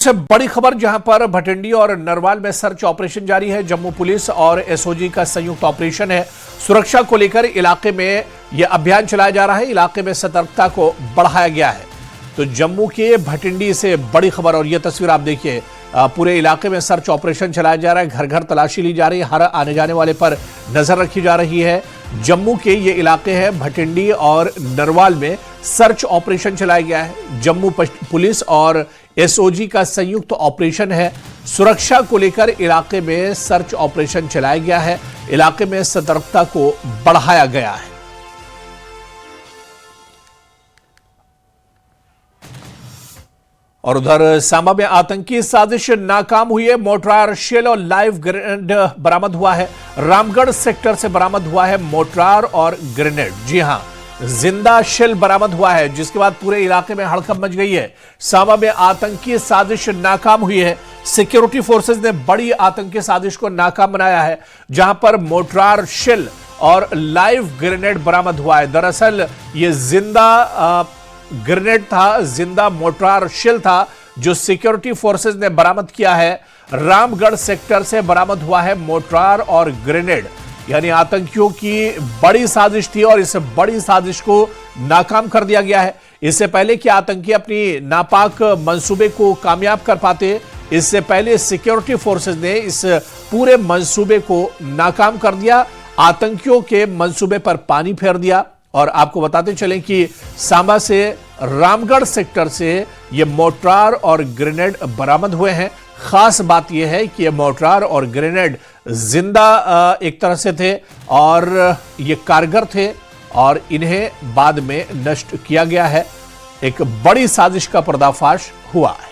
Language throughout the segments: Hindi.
सबसे बड़ी खबर जहां पर भटिंडी और नरवाल में सर्च ऑपरेशन जारी है। जम्मू पुलिस और एसओजी का संयुक्त ऑपरेशन है। सुरक्षा को लेकर इलाके में यह अभियान चलाया जा रहा है। इलाके में सतर्कता को बढ़ाया गया है। तो जम्मू के भटिंडी से बड़ी खबर, और यह तस्वीर आप देखिए, पूरे इलाके में सर्च ऑपरेशन चलाया जा रहा है। घर घर तलाशी ली जा रही है। हर आने जाने वाले पर नजर रखी जा रही है। जम्मू के ये इलाके हैं भटिंडी और नरवाल में सर्च ऑपरेशन चलाया गया है। जम्मू पुलिस और एसओजी का संयुक्त ऑपरेशन है। सुरक्षा को लेकर इलाके में सर्च ऑपरेशन चलाया गया है। इलाके में सतर्कता को बढ़ाया गया है। और उधर सांबा में आतंकी साजिश नाकाम हुई है। मोर्टार, शेल और लाइव ग्रेनेड बरामद हुआ है। रामगढ़ सेक्टर से बरामद हुआ है मोर्टार और ग्रेनेड। जी हां, जिंदा शेल बरामद हुआ है, जिसके बाद पूरे इलाके में हड़कंप मच गई है। सांबा में आतंकी साजिश नाकाम हुई है। सिक्योरिटी फोर्सेज ने बड़ी आतंकी साजिश को नाकाम बनाया है, जहां पर मोर्टार, शेल और लाइव ग्रेनेड बरामद हुआ है। दरअसल ये जिंदा ग्रेनेड था, जिंदा मोर्टार शेल था, जो सिक्योरिटी फोर्सेज ने बरामद किया है। रामगढ़ सेक्टर से बरामद हुआ है मोर्टार और ग्रेनेड। यानी आतंकियों की बड़ी साजिश थी और इस बड़ी साजिश को नाकाम कर दिया गया है। इससे पहले कि आतंकी अपनी नापाक मंसूबे को कामयाब कर पाते, इससे पहले सिक्योरिटी फोर्सेज ने इस पूरे मंसूबे को नाकाम कर दिया। आतंकियों के मंसूबे पर पानी फेर दिया। और आपको बताते चलें कि सांबा से रामगढ़ सेक्टर से ये मोर्टार और ग्रेनेड बरामद हुए हैं। खास बात यह है कि ये मोर्टार और ग्रेनेड जिंदा एक तरह से थे और ये कारगर थे और इन्हें बाद में नष्ट किया गया है। एक बड़ी साजिश का पर्दाफाश हुआ है।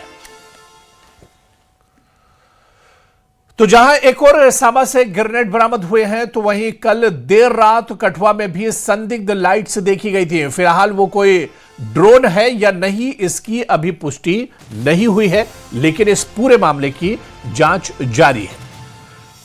तो जहां एक और सांबा से ग्रेनेड बरामद हुए हैं, तो वहीं कल देर रात कठुआ में भी संदिग्ध लाइट्स देखी गई थी। फिलहाल वो कोई ड्रोन है या नहीं, इसकी अभी पुष्टि नहीं हुई है, लेकिन इस पूरे मामले की जांच जारी है।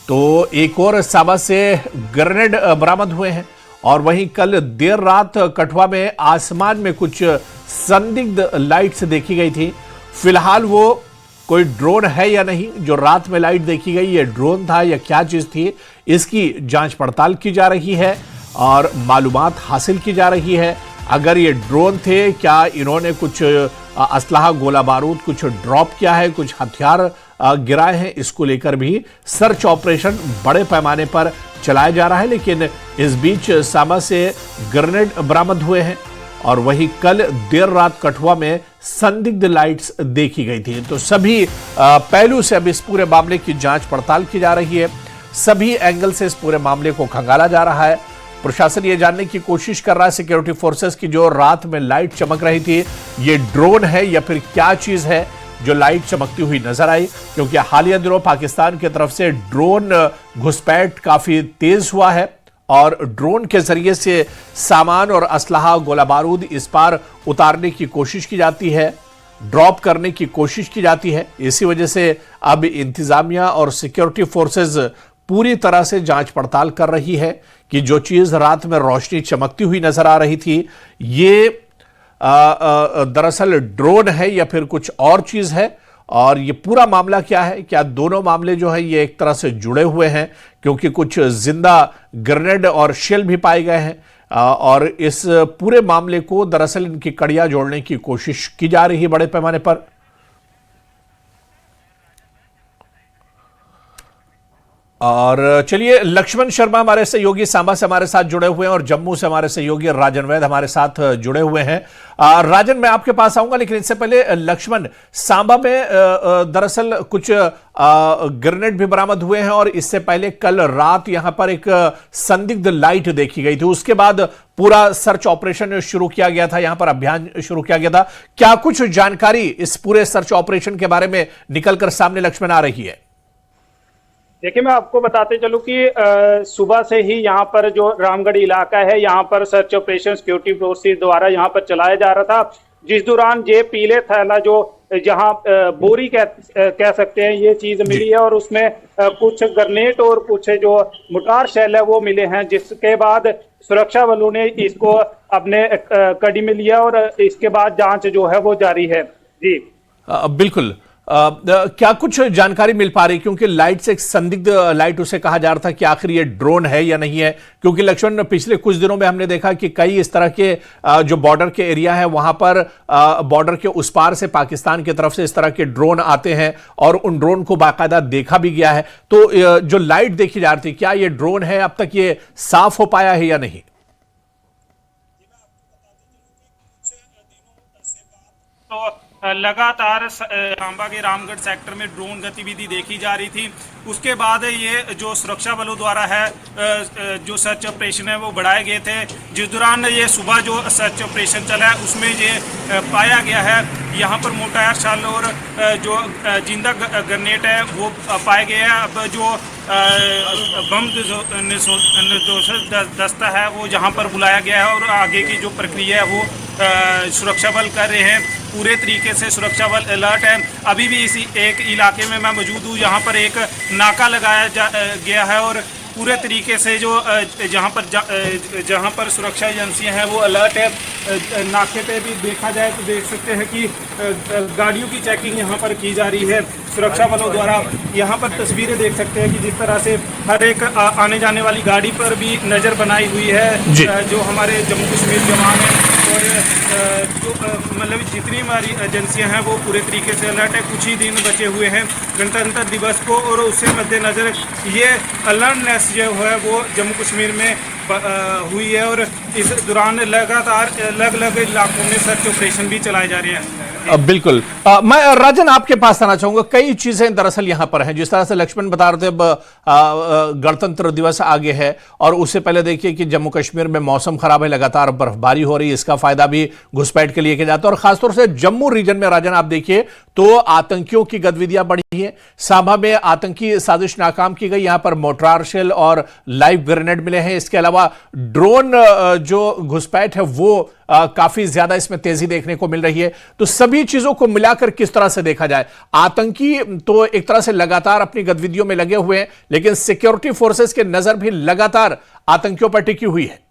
तो एक और सांबा से ग्रेनेड बरामद हुए हैं और वहीं कल देर रात कठुआ में आसमान में कुछ संदिग्ध लाइट्स देखी गई थी। फिलहाल वो कोई ड्रोन है या नहीं, जो रात में लाइट देखी गई, ये ड्रोन था या क्या चीज थी, इसकी जांच पड़ताल की जा रही है और मालूमात हासिल की जा रही है। अगर ये ड्रोन थे, क्या इन्होंने कुछ असलहा, गोला बारूद कुछ ड्रॉप किया है, कुछ हथियार गिराए हैं, इसको लेकर भी सर्च ऑपरेशन बड़े पैमाने पर चलाया जा रहा है। लेकिन इस बीच सांबा से ग्रेनेड बरामद हुए हैं और वही कल देर रात कठुआ में संदिग्ध लाइट्स देखी गई थी। तो सभी पहलू से अब इस पूरे मामले की जांच पड़ताल की जा रही है। सभी एंगल से इस पूरे मामले को खंगाला जा रहा है। प्रशासन ये जानने की कोशिश कर रहा है सिक्योरिटी फोर्सेस की जो रात में लाइट चमक रही थी, ये ड्रोन है या फिर क्या चीज है जो लाइट चमकती हुई नजर आई। क्योंकि हालिया दिनों पाकिस्तान की तरफ से ड्रोन घुसपैठ काफी तेज हुआ है और ड्रोन के जरिए से सामान और असलहा, गोला बारूद इस पार उतारने की कोशिश की जाती है, ड्रॉप करने की कोशिश की जाती है। इसी वजह से अब इंतजामिया और सिक्योरिटी फोर्सेस पूरी तरह से जांच पड़ताल कर रही है कि जो चीज रात में रोशनी चमकती हुई नजर आ रही थी, ये दरअसल ड्रोन है या फिर कुछ और चीज है। और ये पूरा मामला क्या है, क्या दोनों मामले जो है ये एक तरह से जुड़े हुए हैं, क्योंकि कुछ जिंदा ग्रेनेड और शेल भी पाए गए हैं और इस पूरे मामले को दरअसल इनकी कड़ियां जोड़ने की कोशिश की जा रही है बड़े पैमाने पर। और चलिए, लक्ष्मण शर्मा हमारे सहयोगी सांबा से हमारे साथ जुड़े हुए हैं और जम्मू से हमारे सहयोगी राजन वैद हमारे साथ जुड़े हुए हैं। राजन, मैं आपके पास आऊंगा, लेकिन इससे पहले लक्ष्मण, सांबा में दरअसल कुछ ग्रेनेड भी बरामद हुए हैं और इससे पहले कल रात यहां पर एक संदिग्ध लाइट देखी गई थी। उसके बाद पूरा सर्च ऑपरेशन शुरू किया गया था, यहां पर अभियान शुरू किया गया था। क्या कुछ जानकारी इस पूरे सर्च ऑपरेशन के बारे में निकलकर सामने लक्ष्मण आ रही है? देखिए, मैं आपको बताते चलूं कि सुबह से ही यहाँ पर जो रामगढ़ इलाका है, यहाँ पर सर्च ऑपरेशन सिक्योरिटी फोर्सेस द्वारा यहाँ पर चलाया जा रहा था, जिस दौरान ये पीले थैला जो जहाँ बोरी कह सकते हैं, ये चीज मिली है और उसमें कुछ ग्रेनेड और कुछ जो मोर्टार शेल है वो मिले हैं। जिसके बाद सुरक्षा बलों ने इसको अपने कड़ी में लिया और इसके बाद जांच जो है वो जारी है। जी बिल्कुल। क्या कुछ जानकारी मिल पा रही, क्योंकि लाइट से एक संदिग्ध लाइट उसे कहा जा रहा था कि आखिर ये ड्रोन है या नहीं है? क्योंकि लक्ष्मण, पिछले कुछ दिनों में हमने देखा कि कई इस तरह के जो बॉर्डर के एरिया है वहां पर बॉर्डर के उस पार से पाकिस्तान की तरफ से इस तरह के ड्रोन आते हैं और उन ड्रोन को बाकायदा देखा भी गया है। तो जो लाइट देखी जा रही थी, क्या ये ड्रोन है? अब तक ये साफ हो पाया है या नहीं? तो लगातार सांबा के रामगढ़ सेक्टर में ड्रोन गतिविधि देखी जा रही थी। उसके बाद ये जो सुरक्षा बलों द्वारा है जो सर्च ऑपरेशन है वो बढ़ाए गए थे, जिस दौरान ये सुबह जो सर्च ऑपरेशन चला है उसमें ये पाया गया है यहाँ पर मोटायर शल और जो जिंदा ग्रेनेड है वो पाए गए हैं। अब जो बम निर्दोष दस्ता है वो यहाँ पर बुलाया गया है और आगे की जो प्रक्रिया है वो सुरक्षा बल कर रहे हैं। पूरे तरीके से सुरक्षा बल अलर्ट है। अभी भी इसी एक इलाके में मैं मौजूद हूँ, यहाँ पर एक नाका लगाया गया है और पूरे तरीके से जो जहाँ पर सुरक्षा एजेंसियाँ हैं वो अलर्ट है। नाके पे भी देखा जाए तो देख सकते हैं कि गाड़ियों की चेकिंग यहाँ पर की जा रही है सुरक्षा बलों द्वारा। यहाँ पर तस्वीरें देख सकते हैं कि जिस तरह से हर एक आने जाने वाली गाड़ी पर भी नज़र बनाई हुई है जो हमारे जम्मू कश्मीर जवान हैं। और जो मतलब जितनी हमारी एजेंसियां हैं वो पूरे तरीके से अलर्ट है। कुछ ही दिन बचे हुए हैं गणतंत्र दिवस को और उससे मद्देनज़र ये अलर्टनेस जो है वो जम्मू कश्मीर में हुई है और इस दौरान लगातार अलग अलग इलाकों में सर्च ऑपरेशन भी चलाए जा रहे हैं। बिल्कुल। मैं राजन आपके पास आना चाहूंगा। कई चीजें दरअसल यहां पर हैं, जिस तरह से लक्ष्मण बता रहे थे, गणतंत्र दिवस आगे है और उससे पहले देखिए कि जम्मू कश्मीर में मौसम खराब है, लगातार बर्फबारी हो रही है, इसका फायदा भी घुसपैठ के लिए किया जाता है। और खासतौर से जम्मू रीजन में राजन आप देखिए तो आतंकियों की गतिविधियां बढ़ी है। सांबा में आतंकी साजिश नाकाम की गई, यहां पर मोर्टार शेल और लाइव ग्रेनेड मिले हैं। इसके अलावा ड्रोन जो घुसपैठ है वो काफी ज्यादा इसमें तेजी देखने को मिल रही है। तो सभी चीजों को मिलाकर किस तरह से देखा जाए, आतंकी तो एक तरह से लगातार अपनी गतिविधियों में लगे हुए हैं, लेकिन सिक्योरिटी फोर्सेस की नजर भी लगातार आतंकियों पर टिकी हुई है।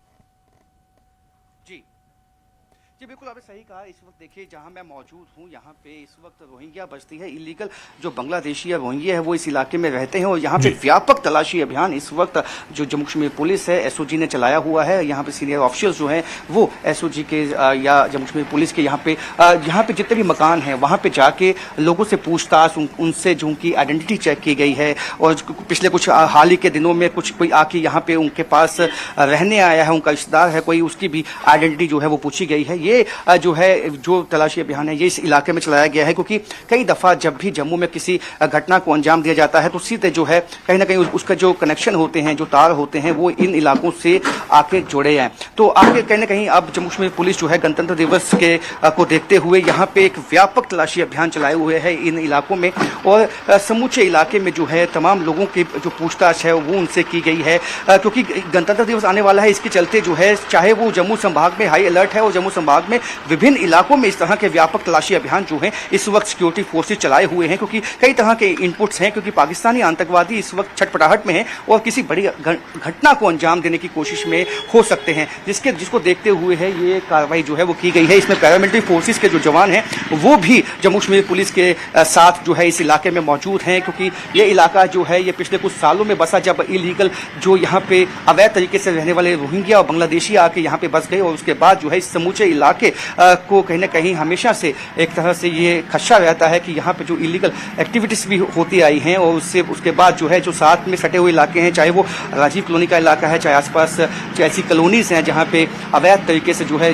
जी बिल्कुल, आपने सही कहा। इस वक्त देखिए जहां मैं मौजूद हूं यहाँ पे इस वक्त रोहिंग्या बस्ती है, इलीगल जो बांग्लादेशी या रोहिंग्या है वो इस इलाके में रहते हैं और यहाँ पे व्यापक तलाशी अभियान इस वक्त जो जम्मू कश्मीर पुलिस है एसओजी ने चलाया हुआ है। यहाँ पे सीनियर ऑफिसर्स जो हैं वो एसओजी के या जम्मू कश्मीर पुलिस के यहाँ पे जितने भी मकान हैं वहाँ पे जाके लोगों से पूछताछ, उनसे जो उनकी आइडेंटिटी चेक की गई है और पिछले कुछ हाल ही के दिनों में कोई आके यहाँ पे उनके पास रहने आया है, उनका रिश्तेदार है कोई, उसकी भी आइडेंटिटी जो है वो पूछी गई है। ये जो है जो तलाशी अभियान है ये इस इलाके में चलाया गया है, क्योंकि कई दफा जब भी जम्मू में किसी घटना को अंजाम दिया जाता है तो सीधे जो है कहीं ना कहीं उसका जो कनेक्शन होते हैं, जो तार होते हैं वो इन इलाकों से आके जुड़े हैं। तो आगे कहीं ना कहीं अब जम्मू कश्मीर पुलिस जो है गणतंत्र दिवस के को देखते हुए यहाँ पे एक व्यापक तलाशी अभियान चलाए हुए है इन इलाकों में और समूचे इलाके में जो है तमाम लोगों की जो पूछताछ है वो उनसे की गई है, क्योंकि गणतंत्र दिवस आने वाला है। इसके चलते जो है चाहे वो जम्मू संभाग में हाई अलर्ट है और जम्मू संभाग में विभिन्न इलाकों में इस तरह के व्यापक तलाशी अभियान जो है इस वक्त सिक्योरिटी फोर्सेस चलाए हुए हैं, क्योंकि कई तरह के इनपुट्स हैं, क्योंकि पाकिस्तानी आतंकवादी इस वक्त छटपटाहट में हैं और किसी बड़ी घटना को अंजाम देने की कोशिश में हो सकते हैं, जिसको देखते हुए है ये कार्रवाई जो है वो की गई है। इसमें पैरामिलिट्री फोर्सेस के जो जवान हैं वो भी जम्मू कश्मीर पुलिस के साथ जो है इस इलाके में मौजूद हैं, क्योंकि ये इलाका जो है ये पिछले कुछ सालों में बसा, जब इलीगल जो यहाँ पे अवैध तरीके से रहने वाले रोहिंग्या और बांग्लादेशी आके यहाँ पे बस गए और उसके बाद जो है इस समूचे इलाके को कहीं ना कहीं हमेशा से एक तरह से ये खदशा रहता है कि यहाँ पे जो इलीगल एक्टिविटीज भी होती आई हैं और उसके बाद जो है जो साथ में सटे हुए इलाके हैं, चाहे वो राजीव कॉलोनी का इलाका है, चाहे आसपास ऐसी कॉलोनीज हैं जहाँ पे अवैध तरीके से जो है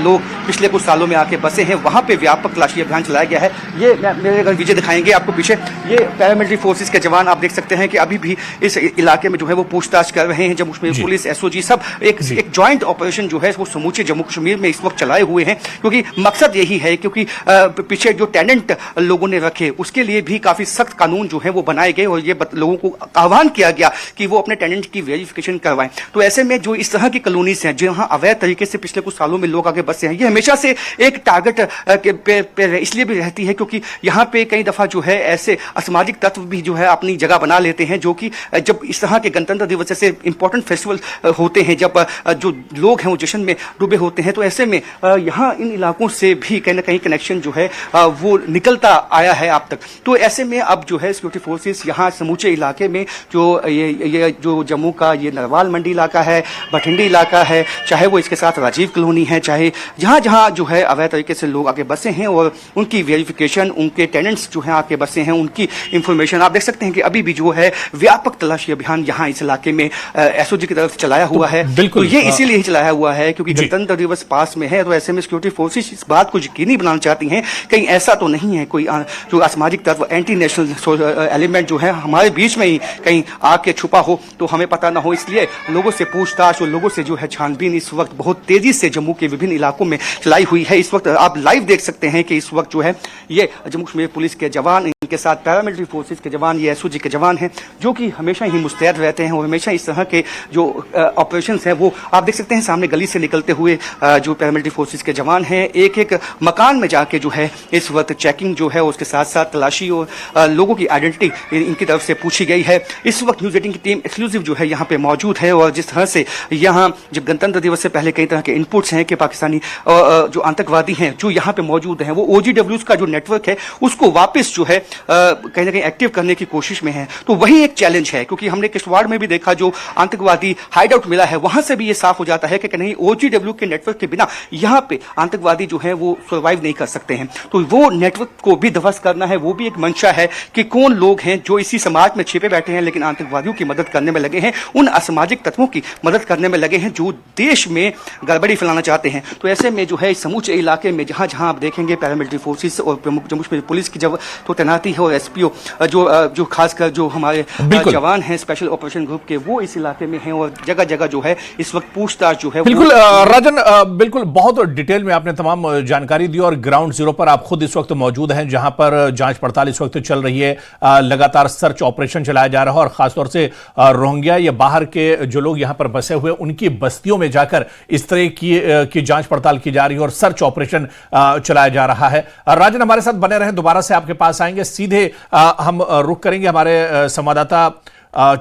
लोग पिछले कुछ सालों में आके बसे हैं, वहाँ पे व्यापक तलाशी अभियान चलाया गया है। ये मेरे अगर विजय दिखाएंगे आपको पीछे, ये पैरामिलिट्री फोर्सेज के जवान आप देख सकते हैं कि अभी भी इस इलाके में जो है वो पूछताछ कर रहे हैं। जम्मू कश्मीर पुलिस, एसओजी सब एक ज्वाइंट ऑपरेशन जो है वो समूचे जम्मू कश्मीर में इस वक्त चलाए हुए हैं, क्योंकि मकसद यही है, क्योंकि पीछे जो टेनेंट लोगों ने रखे उसके लिए भी काफी सख्त कानून जो है वो बनाए गए और ये लोगों को आह्वान किया गया कि वो अपने टेनेंट की वेरिफिकेशन करवाएं। तो ऐसे में जो इस तरह की कॉलोनीज हैं जहां अवैध तरीके से पिछले कुछ सालों में लोग आगे बसे हैं, ये हमेशा से एक टारगेट पे इसलिए भी रहती है क्योंकि यहाँ पे कई दफा जो है ऐसे असामाजिक तत्व भी जो है अपनी जगह बना लेते हैं, जो कि जब इस तरह के गणतंत्र दिवस जैसे इंपॉर्टेंट फेस्टिवल होते हैं, जब जो लोग हैं वो जश्न में डूबे होते हैं, तो ऐसे में यहाँ इन इलाकों से भी कहीं ना कहीं कनेक्शन जो है वो निकलता आया है अब तक। तो ऐसे में अब जो है सिक्योरिटी फोर्सेस यहाँ समूचे इलाके में जो ये जो जम्मू का ये नरवाल मंडी इलाका है, भटिंडी इलाका है, चाहे वो इसके साथ राजीव कॉलोनी है, चाहे जहाँ जहाँ जो है अवैध तरीके से लोग आके बसे हैं और उनकी वेरिफिकेशन, उनके टेनेंट्स जो हैं आके बसे हैं, उनकी इंफॉर्मेशन आप देख सकते हैं कि अभी भी जो है व्यापक तलाशी अभियान यहाँ इस इलाके में एसओजी की तरफ से चलाया हुआ है। तो ये इसीलिए ही चलाया हुआ है क्योंकि गणतंत्र दिवस पास में है, तो ऐसे में सिक्योरिटी फोर्सेस इस बात को यकीनी बनाना चाहती हैं कहीं ऐसा तो नहीं है कोई जो असामाजिक तत्व एंटी नेशनल एलिमेंट जो है हमारे बीच में ही कहीं आके छुपा हो तो हमें पता ना हो। इसलिए लोगों से पूछताछ और लोगों से जो है छानबीन इस वक्त बहुत तेजी से जम्मू के विभिन्न इलाकों में चलाई हुई है। इस वक्त आप लाइव देख सकते हैं कि इस वक्त जो है ये जम्मू कश्मीर पुलिस के जवान, इनके साथ पैरामिलिट्री फोर्सेस के जवान, ये एसओजी के जवान हैं जो कि हमेशा ही मुस्तैद रहते हैं और हमेशा इस तरह के जो ऑपरेशंस हैं वो आप देख सकते हैं सामने गली से निकलते हुए जो पैरामिलिट्री फोर्सेस के जवान हैं एक एक मकान में जाके जो है इस वक्त चेकिंग जो है उसके साथ साथ तलाशी और लोगों की आइडेंटिटी इनकी तरफ से पूछी गई है। इस वक्त न्यूज़ 18 की टीम एक्सक्लूसिव जो है यहाँ पे मौजूद है और जिस तरह से यहाँ जब गणतंत्र दिवस से पहले कई तरह के इनपुट्स हैं कि पाकिस्तानी जो आतंकवादी हैं जो यहाँ पे मौजूद हैं वो OGWs का जो नेटवर्क है उसको वापस जो है कहीं ना कहीं एक्टिव करने की कोशिश में है। तो वही एक चैलेंज है क्योंकि हमने किश्तवाड़ में भी देखा जो आतंकवादी हाइड आउट मिला है वहां से भी ये साफ हो जाता है कि कहीं OGW के नेटवर्क के बिना यहाँ पे आतंकवादी जो है वो सर्वाइव नहीं कर सकते हैं। तो वो नेटवर्क को भी ध्वस्त करना है, वो भी एक मंशा है कि कौन लोग हैं जो इसी समाज में छिपे बैठे हैं लेकिन आतंकवादियों की मदद करने में लगे हैं, उन असामाजिक तत्वों की मदद करने में लगे हैं जो देश में गड़बड़ी फैलाना चाहते हैं। तो ऐसे में जो है इस समूचे इलाके में जहां जहां आप देखेंगे पैरामिलिट्री फोर्सेस और प्रमुख जम्मू कश्मीर पुलिस की जब तो तैनाती है और एसपीओ जो खासकर जो हमारे जवान हैं स्पेशल ऑपरेशन ग्रुप के वो इस इलाके में हैं और जगह जगह जो है इस वक्त पूछताछ जो है बिल्कुल राजन, बिल्कुल बहुत डिटेल में आपने तमाम जानकारी दी और ग्राउंड जीरो पर आप खुद इस वक्त मौजूद हैं जहां पर जांच पड़ताल इस वक्त चल रही है, लगातार सर्च ऑपरेशन चलाया जा रहा है और खासतौर से रोहिंग्या या बाहर के जो लोग यहां पर बसे हुए उनकी बस्तियों में जाकर इस तरह की जांच पड़ताल की जा रही है और सर्च ऑपरेशन चलाया जा रहा है। राजन हमारे साथ बने रहें, दोबारा से आपके पास आएंगे, सीधे हम रुख करेंगे। हमारे संवाददाता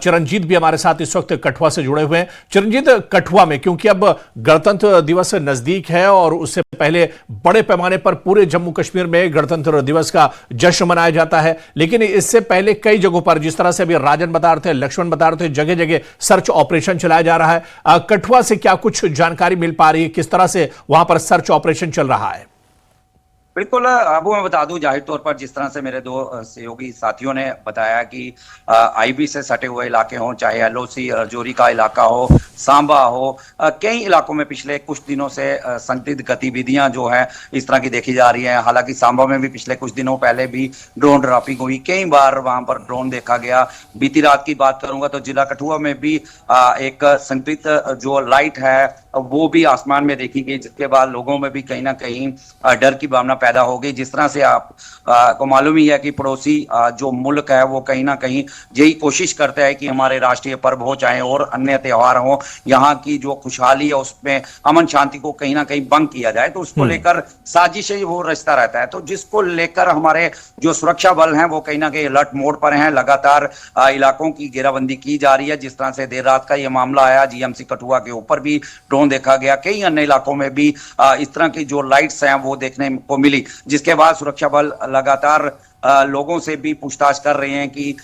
चिरंजीत भी हमारे साथ इस वक्त कठुआ से जुड़े हुए हैं। चिरंजीत, कठुआ में क्योंकि अब गणतंत्र दिवस नजदीक है और उससे पहले बड़े पैमाने पर पूरे जम्मू कश्मीर में गणतंत्र दिवस का जश्न मनाया जाता है, लेकिन इससे पहले कई जगहों पर जिस तरह से अभी राजन बता रहे थे, लक्ष्मण बता रहे थे, जगह जगह सर्च ऑपरेशन चलाया जा रहा है। कठुआ से क्या कुछ जानकारी मिल पा रही है, किस तरह से वहां पर सर्च ऑपरेशन चल रहा है? बिल्कुल, अब मैं बता दूं जाहिर तौर पर जिस तरह से मेरे दो सहयोगी साथियों ने बताया कि आईबी से सटे हुए इलाके हों, चाहे एलओसी राजौरी का इलाका हो, सांबा हो, कई इलाकों में पिछले कुछ दिनों से संदिग्ध गतिविधियां जो है इस तरह की देखी जा रही हैं। हालांकि सांबा में भी पिछले कुछ दिनों पहले भी ड्रोन ड्रॉपिंग हुई, कई बार वहां पर ड्रोन देखा गया। बीती रात की बात करूंगा तो जिला कठुआ में भी एक संदिग्ध जो लाइट है वो भी आसमान में देखी गई, जिसके बाद लोगों में भी कहीं ना कहीं डर की भावना पैदा हो गई। जिस तरह से आप को मालूम ही है कि पड़ोसी जो मुल्क है वो कहीं ना कहीं यही कोशिश करता है कि हमारे राष्ट्रीय पर्व हो चाहे और अन्य त्योहार हो, यहाँ की जो खुशहाली है उसमें अमन शांति को कहीं ना कहीं भंग किया जाए, तो उसको लेकर साजिशें वो रचता रहता है। तो जिसको लेकर हमारे जो सुरक्षा बल हैं वो कहीं ना कहीं अलर्ट मोड पर हैं, लगातार इलाकों की घेराबंदी की जा रही है। जिस तरह से देर रात का ये मामला आया, जीएमसी कठुआ के ऊपर भी ड्रोन देखा गया, कई अन्य इलाकों में भी इस तरह की जो लाइट्स हैं वो देखने को मिली, जिसके बाद सुरक्षा बल लगातार लोगों से भी पूछताछ कर रहे हैं कि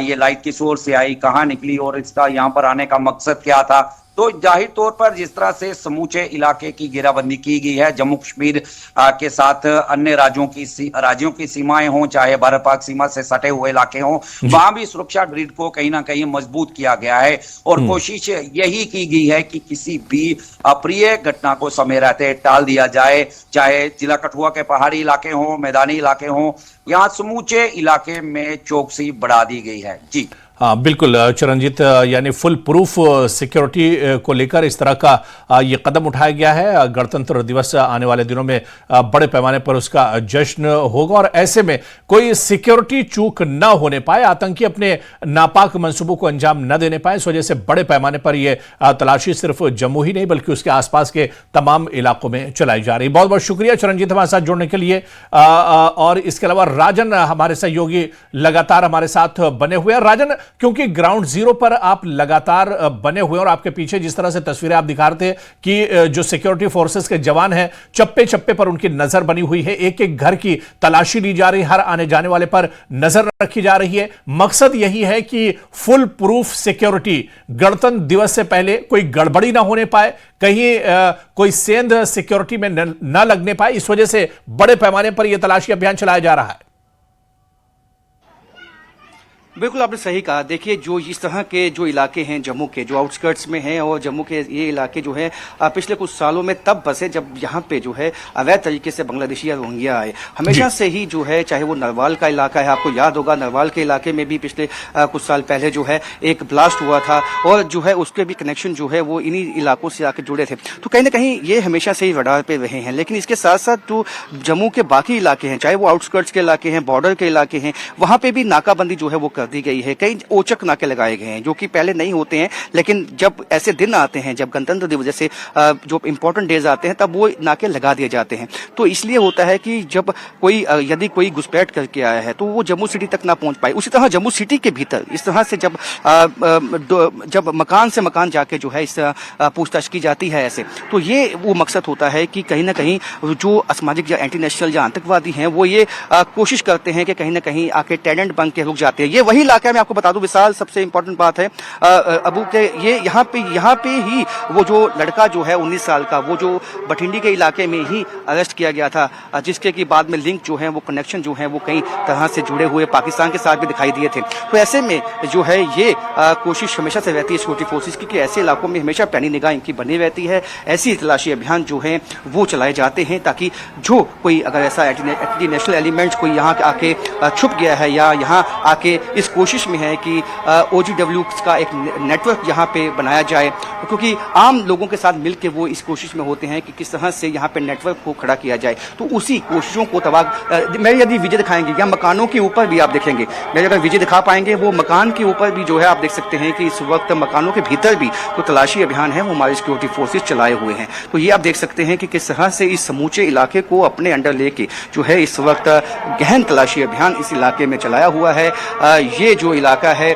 ये लाइट किस ओर से आई, कहां निकली और इसका यहाँ पर आने का मकसद क्या था। तो जाहिर तौर पर जिस तरह से समूचे इलाके की घेराबंदी की गई है, जम्मू कश्मीर के साथ अन्य राज्यों की सीमाएं हों, चाहे भारत पाक सीमा से सटे हुए इलाके हों, वहां भी सुरक्षा ग्रिड को कहीं ना कहीं मजबूत किया गया है और कोशिश यही की गई है कि किसी भी अप्रिय घटना को समय रहते टाल दिया जाए। चाहे जिला कठुआ के पहाड़ी इलाके हों, मैदानी इलाके हों, यहाँ समूचे इलाके में चौकसी बढ़ा दी गई है। जी हाँ बिल्कुल चिरंजीत, यानी फुल प्रूफ सिक्योरिटी को लेकर इस तरह का ये कदम उठाया गया है। गणतंत्र दिवस आने वाले दिनों में बड़े पैमाने पर उसका जश्न होगा और ऐसे में कोई सिक्योरिटी चूक न होने पाए, आतंकी अपने नापाक मंसूबों को अंजाम न देने पाए, इस वजह से बड़े पैमाने पर यह तलाशी सिर्फ जम्मू ही नहीं बल्कि उसके आसपास के तमाम इलाकों में चलाई जा रही। बहुत बहुत शुक्रिया चिरंजीत हमारे साथ जुड़ने के लिए। और इसके अलावा राजन हमारे सहयोगी लगातार हमारे साथ बने हुए हैं। राजन, क्योंकि ग्राउंड जीरो पर आप लगातार बने हुए हैं और आपके पीछे जिस तरह से तस्वीरें आप दिखा रहे थे कि जो सिक्योरिटी फोर्सेस के जवान हैं, चप्पे चप्पे पर उनकी नजर बनी हुई है, एक एक घर की तलाशी ली जा रही है, हर आने जाने वाले पर नजर रखी जा रही है। मकसद यही है कि फुल प्रूफ सिक्योरिटी, गणतंत्र दिवस से पहले कोई गड़बड़ी ना होने पाए, कहीं कोई सेंध सिक्योरिटी में न लगने पाए। इस वजह से बड़े पैमाने पर यह तलाशी अभियान चलाया जा रहा है। बिल्कुल आपने सही कहा। देखिए, जो इस तरह के जो इलाके हैं जम्मू के, जो आउटस्कर्ट्स में हैं, और जम्मू के ये इलाके जो है पिछले कुछ सालों में तब बसे जब यहाँ पे जो है अवैध तरीके से बांग्लादेशी या रोहिंग्या आए। हमेशा से ही जो है, चाहे वो नरवाल का इलाका है, आपको याद होगा नरवाल के इलाके में भी पिछले कुछ साल पहले जो है एक ब्लास्ट हुआ था, और जो है उसके भी कनेक्शन जो है वो इन्हीं इलाकों से आकर जुड़े थे। तो कहीं ना कहीं ये हमेशा से ही रडार पे रहे हैं। लेकिन इसके साथ साथ जो जम्मू के बाकी इलाके हैं, चाहे वो आउटस्कर्ट्स के इलाके हैं, बॉर्डर के इलाके हैं, वहां पे भी नाकाबंदी जो है वो कर दी गई है। कई औचक नाके लगाए गए हैं जो कि पहले नहीं होते हैं, लेकिन जब ऐसे दिन आते हैं, जब गणतंत्र दिवस जैसे जो इंपॉर्टेंट डेज आते हैं, तब वो नाके लगा दिए जाते हैं। तो इसलिए होता है कि जब कोई यदि कोई घुसपैठ करके आया है तो वो जम्मू सिटी तक ना पहुंच पाए। उसी तरह जम्मू सिटी के भीतर इस तरह से जब मकान से मकान जाके जो है इस पूछताछ की जाती है ऐसे, तो ये वो मकसद होता है कि कहीं ना कहीं जो असामाजिक या एंटी नेशनल या आतंकवादी हैं वो ये कोशिश करते हैं कि कहीं ना कहीं आके टेनेंट बन के रुक जाते हैं। ये वही इलाका है, मैं आपको बता दूं विशाल, सबसे इंपॉर्टेंट बात है अबू के, ये यहाँ पे ही वो जो लड़का जो है 19 साल का, वो जो बठिंडी के इलाके में ही अरेस्ट किया गया था, जिसके की बाद में लिंक जो है, वो कनेक्शन जो है वो कई तरह से जुड़े हुए पाकिस्तान के साथ भी दिखाई दिए थे। तो ऐसे में जो है ये कोशिश हमेशा से रहती है सिक्योरिटी फोर्सेज की कि ऐसे इलाकों में हमेशा पैनी निगाह इनकी बनी रहती है। ऐसी तलाशी अभियान जो है वो चलाए जाते हैं ताकि जो कोई अगर ऐसा एंटी नेशनल एलिमेंट कोई यहाँ आके छुप गया है या यहाँ आके इस कोशिश में है कि OGW का एक नेटवर्क यहाँ पे बनाया जाए, क्योंकि आम लोगों के साथ मिलकर वो इस कोशिश में होते हैं कि किस तरह से यहाँ पे नेटवर्क को खड़ा किया जाए। तो उसी कोशिशों को मेरे यदि विजय दिखाएंगे या मकानों के ऊपर भी आप देखेंगे, मेरे अगर विजय दिखा पाएंगे, वो मकान के ऊपर भी जो है आप देख सकते हैं कि इस वक्त मकानों के भीतर भी जो तलाशी अभियान है वो हमारे सिक्योरिटी फोर्सेज चलाए हुए हैं। तो ये आप देख सकते हैं कि किस तरह से इस समूचे इलाके को अपने अंडर लेके जो है इस वक्त गहन तलाशी अभियान इस इलाके में चलाया हुआ है। ये जो इलाका है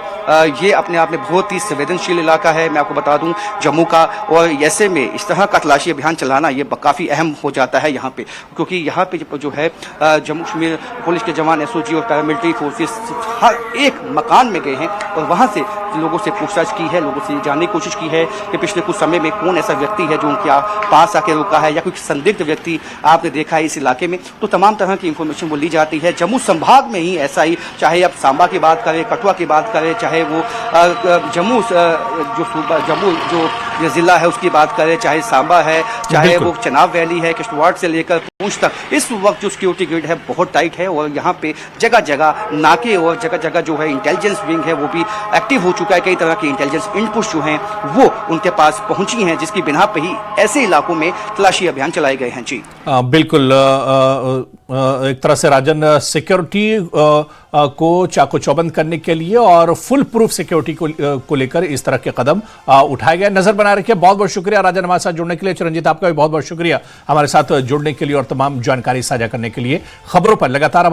ये अपने आप में बहुत ही संवेदनशील इलाका है, मैं आपको बता दूं, जम्मू का। और ऐसे में इस तरह का तलाशी अभियान चलाना ये काफ़ी अहम हो जाता है यहाँ पे, क्योंकि यहाँ पे जो है जम्मू कश्मीर पुलिस के जवान, SOG और पैरामिलिट्री फोर्सेस हर एक मकान में गए हैं और वहाँ से लोगों से पूछताछ की है, लोगों से जानने की कोशिश की है कि पिछले कुछ समय में कौन ऐसा व्यक्ति है जो उनके पास आके रुका है या कोई संदिग्ध व्यक्ति आपने देखा है इस इलाके में। तो तमाम तरह की इंफॉर्मेशन वो ली जाती है। जम्मू संभाग में ही ऐसा ही, चाहे आप सांबा की बात करें, कठुआ की बात करें, चाहे वो जम्मू जो जिला है उसकी बात करें, चाहे सांबा है, चाहे वो चनाब वैली है, किश्तवाड़ से लेकर पूंछ तक, इस वक्त जो सिक्योरिटी ग्रिड है बहुत टाइट है। और यहाँ पे जगह जगह नाके और जगह जगह जो है इंटेलिजेंस विंग है वो भी एक्टिव हो चुका है। कई तरह की इंटेलिजेंस इनपुट्स जो हैं वो उनके पास पहुंची हैं, जिसकी बिना पे ही ऐसे इलाकों में तलाशी अभियान चलाए गए हैं। जी बिल्कुल, एक तरह से राजन, सिक्योरिटी को चाको चौबंद करने के लिए और फुल प्रूफ सिक्योरिटी को लेकर इस तरह के कदम उठाए गए। नजर बनाए रखिए। बहुत बहुत शुक्रिया राजन हमारे साथ जुड़ने के लिए। चिरंजीत, आपका भी बहुत बहुत शुक्रिया हमारे साथ जुड़ने के लिए और तमाम जानकारी साझा करने के लिए। खबरों पर लगातार हमारे